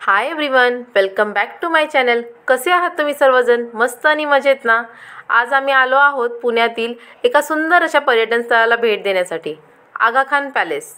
High everyone, welcome back to my channel. कसे आहात तुम्ही सर्वजण? मस्त आणि मजेत ना? आज आम्ही आलो आहोत पुण्यातील एका सुंदर अशा पर्यटन स्थळाला भेट देण्यासाठी, आगा खान पॅलेस.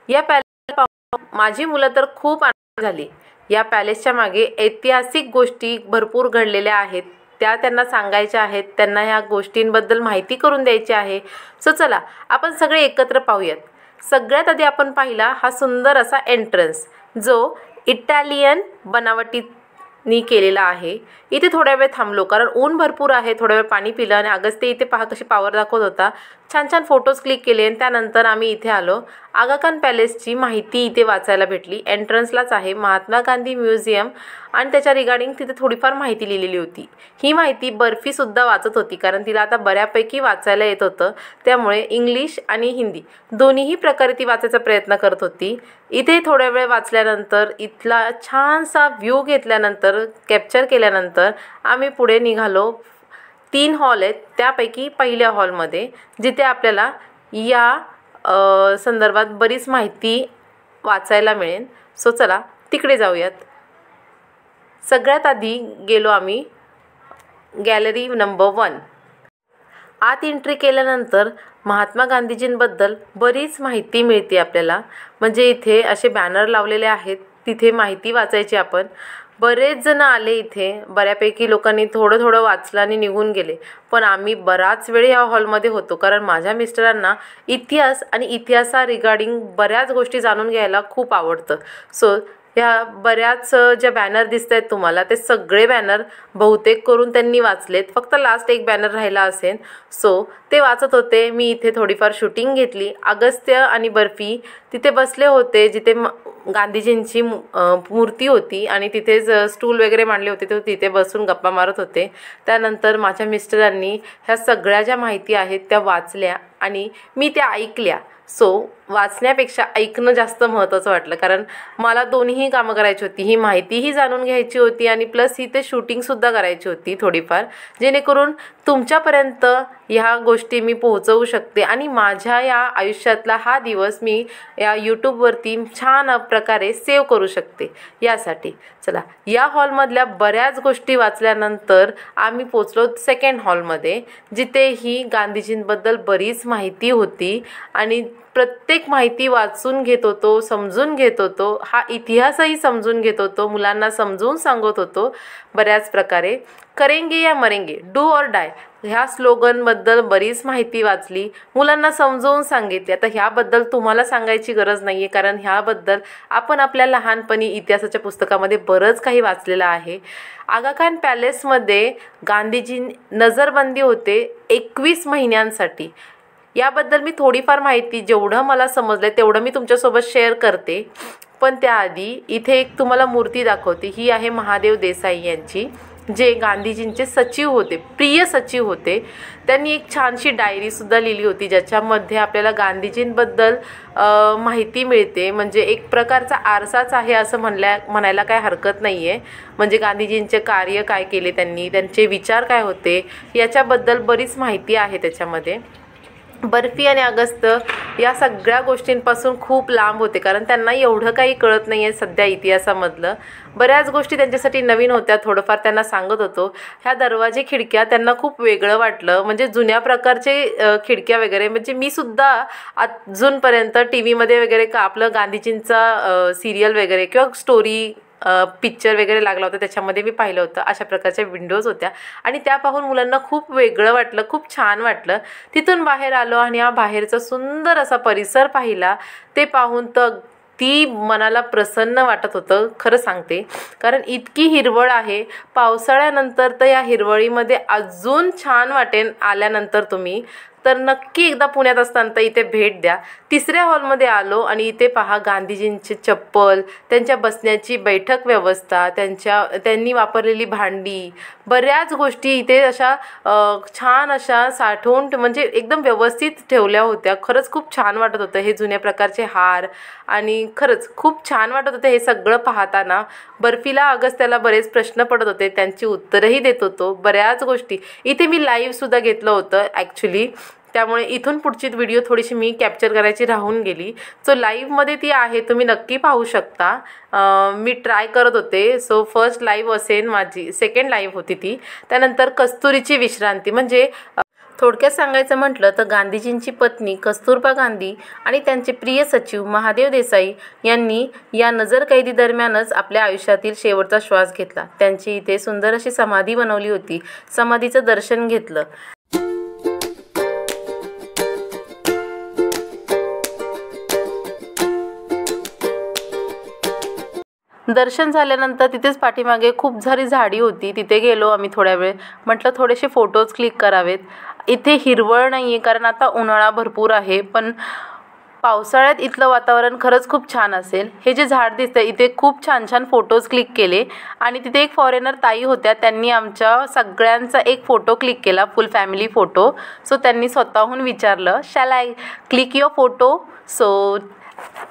या पॅलेस पाहून माझी मुलं तर खूप आनंदित झाली. या पॅलेसच्या मागे ऐतिहासिक गोष्टी भरपूर घडलेल्या आहेत, त्या त्यांना सांगायच्या आहेत. त्यांना ह्या गोष्टींबद्दल माहिती करून द्यायची आहे. सो चला आपण सगळे एकत्र पाहूयात. सगळ्यात आधी आपण पाहिला हा सुंदर असा एंट्रन्स, जो इटालियन बनावटीनी केलेला आहे. इथे थोड्या वेळ थांबलो कारण ऊन भरपूर आहे. थोड्या वेळ पाणी पिलं आणि अगस्त्य इथे पहा कशी पॉवर दाखवत होता. छान छान फोटोज क्लिक केले आणि त्यानंतर आम्ही इथे आलो. आगा खान पॅलेसची माहिती इथे वाचायला भेटली. एंट्रन्सलाच आहे महात्मा गांधी म्युझियम आणि त्याच्या रिगार्डिंग तिथे थोडीफार माहिती लिहिलेली होती. ही माहिती बर्फीसुद्धा वाचत होती कारण तिला आता बऱ्यापैकी वाचायला येत होतं. त्यामुळे इंग्लिश आणि हिंदी दोन्हीही प्रकारे ती वाचायचा प्रयत्न करत होती. इथे थोड्या वेळ वाचल्यानंतर इथला छानसा व्ह्यू घेतल्यानंतर कॅप्चर केल्यानंतर आम्ही पुढे निघालो. 3 हॉल आहेत, त्यापैकी पहिल्या हॉलमध्ये जिथे आपल्याला या संदर्भात बरीच माहिती वाचायला मिळेल. सो चला तिकडे जाऊयात. सगळ्यात आधी गेलो आम्ही गॅलरी नंबर 1. आत एंट्री केल्यानंतर महात्मा गांधीजींबद्दल बरीच माहिती मिळते आपल्याला. म्हणजे इथे असे बॅनर लावलेले आहेत, तिथे माहिती वाचायची आपण. बरेच जण आले इथे. बऱ्यापैकी लोकांनी थोडं थोडं वाचलं आणि निघून गेले. पण आम्ही बराच वेळ ह्या हॉलमध्ये होतो कारण माझ्या मिस्टरांना इतिहास आणि इतिहासा रिगार्डिंग बऱ्याच गोष्टी जाणून घ्यायला खूप आवडतं. सो ह्या बऱ्याच ज्या बॅनर दिसत आहेत तुम्हाला, ते सगळे बॅनर बहुतेक करून त्यांनी वाचलेत. फक्त लास्ट एक बॅनर राहिला असेल. सो ते वाचत होते. मी इथे थोडीफार शूटिंग घेतली. अगस्त्य आणि बर्फी तिथे बसले होते जिथे गांधीजींची मूर्ती होती आणि तिथेच स्टूल वगैरे मांडले होते. ते तिथे बसून गप्पा मारत होते. त्यानंतर माझ्या मिस्टरांनी ह्या सगळ्या ज्या माहिती आहेत त्या वाचल्या आणि मी त्या ऐकल्या. सो वाचण्यापेक्षा ऐकणं जास्त महत्त्वाचं वाटलं कारण मला दोन्हीही कामं करायची होती. ही माहितीही जाणून घ्यायची होती आणि प्लस इथे शूटिंगसुद्धा करायची होती थोडीफार, जेणेकरून तुमच्यापर्यंत ह्या गोष्टी मी पोहोचवू शकते आणि माझ्या या आयुष्यातला हा दिवस मी या यूट्यूबवरती छान प्रकारे सेव्ह करू शकते. यासाठी चला या हॉलमधल्या बऱ्याच गोष्टी वाचल्यानंतर आम्ही पोचलो सेकंड हॉलमध्ये, जिथेही गांधीजींबद्दल बरीच माहिती होती आणि प्रत्येक माहिती वाचून घेत होतो, समजून घेत होतो. हा इतिहासही समजून घेत होतो, मुलांना समजून सांगत होतो. बऱ्याच प्रकारे करेंगे या मरेंगे, डू ऑर डाय ह्या स्लोगनबद्दल बरीच माहिती वाचली, मुलांना समजवून सांगितली. आता ह्याबद्दल तुम्हाला सांगायची गरज नाही आहे कारण ह्याबद्दल आपण आपल्या लहानपणी इतिहासाच्या पुस्तकामध्ये बरंच काही वाचलेलं आहे. आगा खान पॅलेसमध्ये गांधीजी नजरबंदी होते 21 महिन्यांसाठी. याबद्दल मी थोडीफार माहिती जेवढं मला समजलं तेवढं मी तुमच्यासोबत शेअर करते. पण त्याआधी इथे एक तुम्हाला मूर्ती दाखवते. ही आहे महादेव देसाई यांची, जे गांधीजींचे सचिव होते, प्रिय सचिव होते. त्यांनी एक छानशी डायरीसुद्धा लिहिली होती ज्याच्यामध्ये आपल्याला गांधीजींबद्दल माहिती मिळते. म्हणजे एक प्रकारचा आरसाच आहे असं म्हणायला काय हरकत नाही आहे. म्हणजे गांधीजींचे कार्य काय केले त्यांनी, त्यांचे विचार काय होते याच्याबद्दल बरीच माहिती आहे त्याच्यामध्ये. बर्फी आणि अगस्त्य या सगळ्या गोष्टींपासून खूप लांब होते कारण त्यांना एवढं काही कळत नाही आहे सध्या इतिहासामधलं. बऱ्याच गोष्टी त्यांच्यासाठी नवीन होत्या. थोडंफार त्यांना सांगत होतो. ह्या दरवाजे खिडक्या त्यांना खूप वेगळं वाटलं. म्हणजे जुन्या प्रकारचे खिडक्या वगैरे, म्हणजे मी सुद्धा अजूनपर्यंत टी व्हीमध्ये वगैरे का आपलं गांधीजींचा सिरियल वगैरे किंवा स्टोरी पिक्चर वगैरे लागला होता त्याच्यामध्ये मी पाहिलं होतं. अशा प्रकारच्या विंडोज होत्या आणि त्या पाहून मुलांना खूप वेगळं वाटलं, खूप छान वाटलं. तिथून बाहेर आलो आणि हा बाहेरचा सुंदर असा परिसर पाहिला. ते पाहून तर ती मनाला प्रसन्न वाटत होतं, खरं सांगते. कारण इतकी हिरवळ आहे. पावसाळ्यानंतर तर या हिरवळीमध्ये अजून छान वाटेल. आल्यानंतर तुम्ही तर नक्की एकदा पुण्यात असताना तर इथे भेट द्या. 3ऱ्या हॉलमध्ये आलो आणि इथे पहा गांधीजींचे चप्पल, त्यांच्या बसण्याची बैठक व्यवस्था, त्यांनी वापरलेली भांडी, बऱ्याच गोष्टी इथे अशा छान अशा साठवून म्हणजे एकदम व्यवस्थित ठेवल्या होत्या. खरंच खूप छान वाटत होतं. हे जुन्या प्रकारचे हार आणि खरंच खूप छान वाटत होतं हे सगळं पाहताना. बर्फीला अगस्त्याला बरेच प्रश्न पडत होते, त्यांची उत्तरंही देत होतो. बऱ्याच गोष्टी इथे मी लाईव्हसुद्धा घेतलं होतं ॲक्च्युली. त्यामुळे इथून पुढची व्हिडिओ थोडीशी मी कॅप्चर करायची राहून गेली. सो लाईव्हमध्ये ती आहे, तुम्ही नक्की पाहू शकता. मी ट्राय करत होते. सो फर्स्ट लाईव्ह असेल माझी, सेकंड लाईव्ह होती ती. त्यानंतर कस्तुरीची विश्रांती, म्हणजे थोडक्यात सांगायचं म्हटलं तर गांधीजींची पत्नी कस्तुरबा गांधी आणि त्यांचे प्रिय सचिव महादेव देसाई यांनी या नजरकैदी दरम्यानच आपल्या आयुष्यातील शेवटचा श्वास घेतला. त्यांची इथे सुंदर अशी समाधी बनवली होती. समाधीचं दर्शन घेतलं. दर्शन झाल्यानंतर तिथेच पाठीमागे खूप सारी झाडी होती, तिथे गेलो आम्ही थोड्या वेळ. म्हटलं थोडेसे फोटोज क्लिक करावेत. इथे हिरवळ नाही आहे कारण आता उन्हाळा भरपूर आहे, पण पावसाळ्यात इथलं वातावरण खरंच खूप छान असेल. हे जे झाड दिसतं इथे खूप छान छान फोटोज क्लिक केले. आणि तिथे एक फॉरेनर ताई होत्या, त्यांनी आमच्या सगळ्यांचा एक फोटो क्लिक केला, फुल फॅमिली फोटो. सो त्यांनी स्वतःहून विचारलं, shall I click your photo. So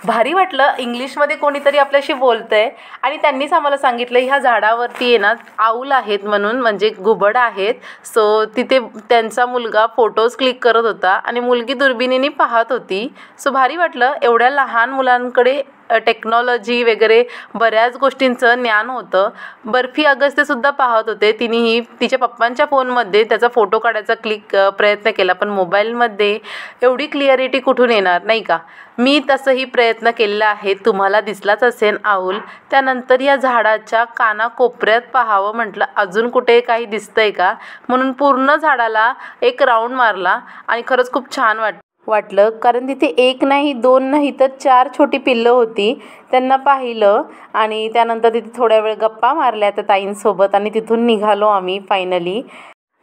भारी वाटलं, इंग्लिशमध्ये कोणीतरी आपल्याशी बोलतं आहे. आणि त्यांनीच आम्हाला सांगितलं ह्या झाडावरती आहे ना आऊल आहेत म्हणून, म्हणजे घुबड आहेत. सो तिथे त्यांचा मुलगा फोटोज क्लिक करत होता आणि मुलगी दुर्बिणीने पाहत होती. सो भारी वाटलं, एवढ्या लहान मुलांकडे टेक्नॉलॉजी वगैरे बऱ्याच गोष्टींचं ज्ञान होतं. बर्फी अगस्त्यसुद्धा पाहत होते. तिनेही तिच्या पप्पांच्या फोनमध्ये त्याचा फोटो काढायचा प्रयत्न केला, पण मोबाईलमध्ये एवढी क्लिअरिटी कुठून येणार नाही का. मी तसंही प्रयत्न केलेला आहे, तुम्हाला दिसलाच असेल आऊल. त्यानंतर या झाडाच्या कानाकोपऱ्यात पाहावं म्हटलं अजून कुठे काही दिसतंय का, म्हणून पूर्ण झाडाला एक राऊंड मारला आणि खरंच खूप छान वाटलं. कारण तिथे एक नाही, दोन नाही तर 4 छोटी पिल्लं होती. त्यांना पाहिलं आणि त्यानंतर तिथे थोड्या वेळ गप्पा मारल्या त्या ताईंसोबत आणि तिथून निघालो आम्ही फायनली.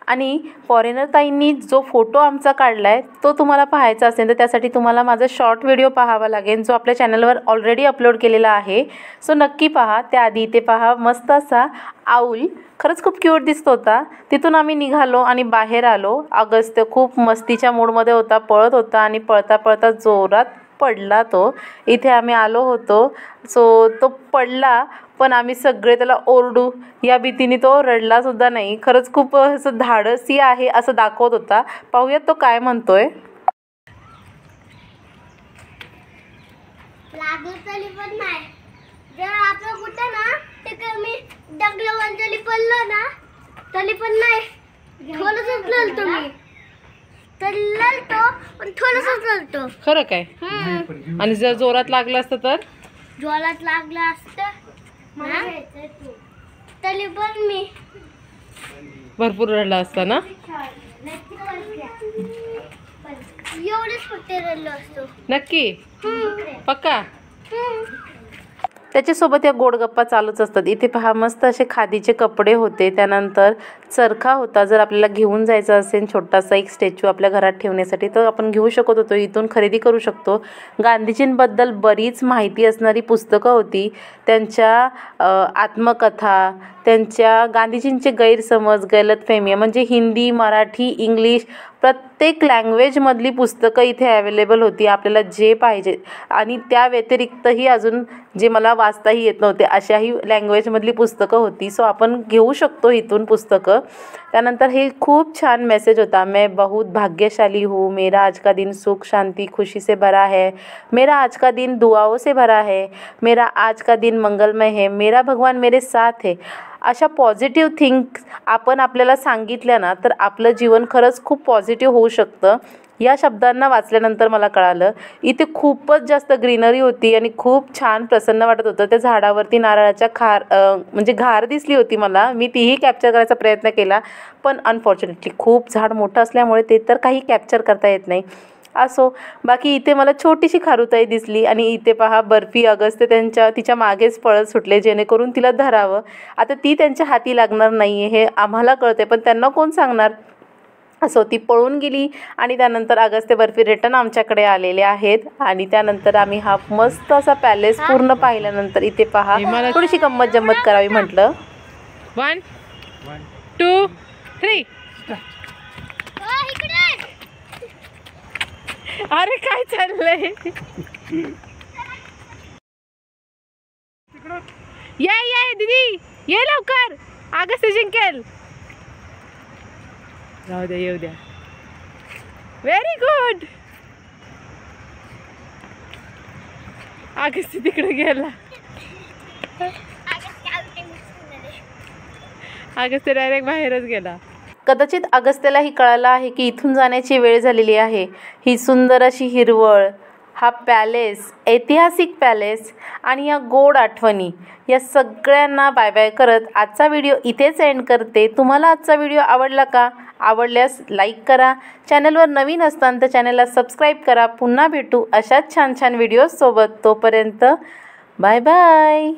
आणि फॉरेनर ताईंनी जो फोटो आमचा काढला आहे तो तुम्हाला पाहायचा असेल तर त्यासाठी तुम्हाला माझा शॉर्ट व्हिडिओ पाहावा लागेल, जो आपल्या चॅनलवर ऑलरेडी अपलोड केलेला आहे. सो नक्की पहा. त्याआधी इथे पहा मस्त असा आऊल, खरंच खूप क्यूट दिसत होता. तिथून आम्ही निघालो आणि बाहेर आलो. अगस्त्य खूप मस्तीच्या मूडमध्ये होता, पळत होता आणि पळता पळता जोरात पडला तो. इथे आम्ही आलो होतो. सो तो पडला, पण आम्ही सगळे त्याला ओरडू या भीतीने तो रडलासुद्धा नाही. खरंच खूप असं धाडसी आहे असं दाखवत होता. पाहूयात तो काय म्हणतोय. लागलं तरी पण नाही. जर आपण कुठं ना ते कमी डगल्यावर जरी पडलो ना तरी पण नाही, थोडंसंच लढतो मी. तर लढतो पण थोडंसंच लढतो. खरं काय. आणि जर जोरात लागलं असतं तर जोरात लागलं असतं तरी पण मी भरपूर रडला असता ना. एवढंच फक्त रडलो असतो. नक्की पक्का. त्याच्यासोबत या गोड गप्पा चालूच असतात. इथे पहा मस्त असे खादीचे कपडे होते. त्यानंतर चरखा होता. जर आपल्याला घेऊन जायचा असेल छोटासा एक स्टॅच्यू आपल्या घरात ठेवण्यासाठी तर आपण घेऊ शकत होतो, इथून खरेदी करू शकतो. गांधीजींबद्दल बरीच माहिती असणारी पुस्तकं होती. त्यांच्या आत्मकथा, त्यांच्या गांधीजींचे गैरसमज, गलतफहमी, म्हणजे हिंदी, मराठी, इंग्लिश प्रत्येक लँग्वेजमधली पुस्तकं इथे अवेलेबल होती आपल्याला जे पाहिजे. आणि त्या व्यतिरिक्तही अजून जे मला वाचताही येत नव्हते अशाही लँग्वेजमधली पुस्तकं होती. सो आपण घेऊ शकतो इथून पुस्तकं. त्यानंतर हे खूप छान मेसेज होता. मैं बहुत भाग्यशाली हूँ, मेरा आज का दिन सुख शांति खुशी से भरा है, मेरा आज का दिन दुआओं से भरा है, मेरा आज का दिन मंगलमय है, मेरा भगवान मेरे साथ है. अशा पॉझिटिव्ह थिंग्स आपण आपल्याला सांगितल्या ना तर आपलं जीवन खरंच खूप पॉझिटिव्ह होऊ शकतं. या शब्दांना वाचल्यानंतर मला कळालं इथे खूपच जास्त ग्रीनरी होती आणि खूप छान प्रसन्न वाटत होतं. त्या झाडावरती नारळाच्या म्हणजे घार दिसली होती मला. मी तीही कॅप्चर करायचा प्रयत्न केला, पण अनफॉर्च्युनेटली खूप झाड मोठं असल्यामुळे ते तर काही कॅप्चर करता येत नाही. असो, बाकी इथे मला छोटीशी खारुताई दिसली आणि इथे पहा बर्फी अगस्त्य तिच्या मागेच पळत सुटले जेणेकरून तिला धरावं. आता ती त्यांच्या हाती लागणार नाही आहे हे आम्हाला कळते, पण त्यांना कोण सांगणार. असो, ती पळून गेली आणि त्यानंतर अगस्त्य बर्फी रिटर्न आमच्याकडे आलेले आहेत. आणि त्यानंतर आम्ही हा मस्त असा पॅलेस पूर्ण पाहिल्यानंतर इथे पहा थोडीशी गंमत जम्मत करावी म्हटलं. 1 2 3. अरे काय चाललंय. ये दीदी ये लवकर, अगस्त्य जिंकेल. जाऊ द्या, येऊ द्या. Very good. अगस्ती तिकडे गेला. अगस्त्य डायरेक्ट बाहेरच गेला. कदाचित अगस्त्यालाही कळालं आहे की इथून जाण्याची वेळ झालेली आहे. ही सुंदर अशी हिरवळ, हा पॅलेस, ऐतिहासिक पॅलेस आणि या गोड आठवणी, या सगळ्यांना बाय बाय करत आजचा व्हिडिओ इथेच एंड करते. तुम्हाला आजचा व्हिडिओ आवडला का? आवडल्यास लाईक करा. चॅनलवर नवीन असताना तर चॅनलला सबस्क्राईब करा. पुन्हा भेटू अशाच छान छान व्हिडिओजसोबत. तोपर्यंत बाय बाय.